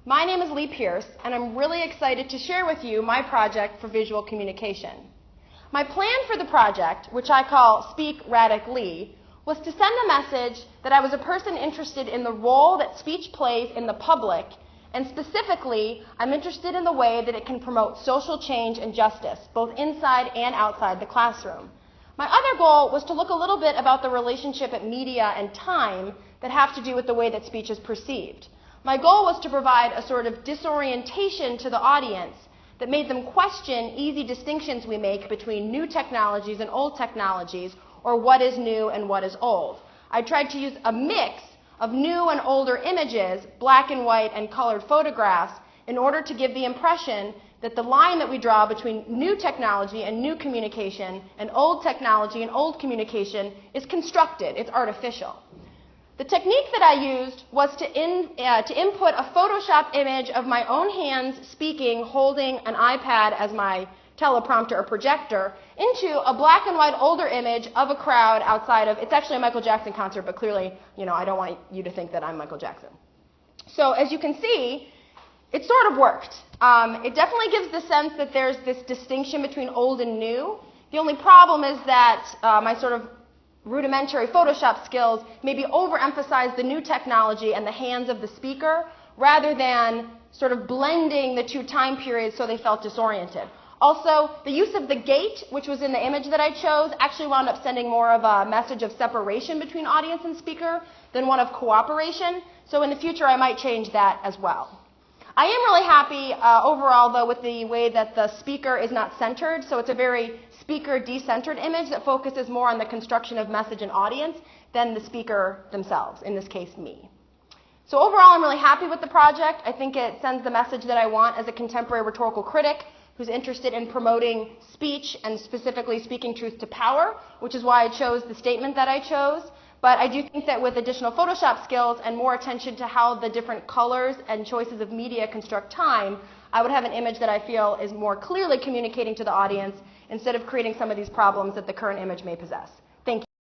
My name is Lee Pierce, and I'm really excited to share with you my project for visual communication. My plan for the project, which I call Speak Radically, was to send a message that I was a person interested in the role that speech plays in the public, and specifically, I'm interested in the way that it can promote social change and justice, both inside and outside the classroom. My other goal was to look a little bit about the relationship at media and time that have to do with the way that speech is perceived. My goal was to provide a sort of disorientation to the audience that made them question easy distinctions we make between new technologies and old technologies, or what is new and what is old. I tried to use a mix of new and older images, black and white and colored photographs, in order to give the impression that the line that we draw between new technology and new communication and old technology and old communication is constructed, it's artificial. The technique that I used was to input a Photoshop image of my own hands speaking, holding an iPad as my teleprompter or projector, into a black and white older image of a crowd outside of, it's actually a Michael Jackson concert, but clearly, I don't want you to think that I'm Michael Jackson. So as you can see, it sort of worked. It definitely gives the sense that there's this distinction between old and new. The only problem is that my sort of rudimentary Photoshop skills maybe overemphasize the new technology and the hands of the speaker rather than sort of blending the two time periods so they felt disoriented. Also, the use of the gate, which was in the image that I chose, actually wound up sending more of a message of separation between audience and speaker than one of cooperation. So in the future, I might change that as well. I am really happy overall, though, with the way that the speaker is not centered. So it's a very speaker-decentered image that focuses more on the construction of message and audience than the speaker themselves, in this case, me. So overall, I'm really happy with the project. I think it sends the message that I want as a contemporary rhetorical critic who's interested in promoting speech and specifically speaking truth to power, which is why I chose the statement that I chose. But I do think that with additional Photoshop skills and more attention to how the different colors and choices of media construct time, I would have an image that I feel is more clearly communicating to the audience instead of creating some of these problems that the current image may possess.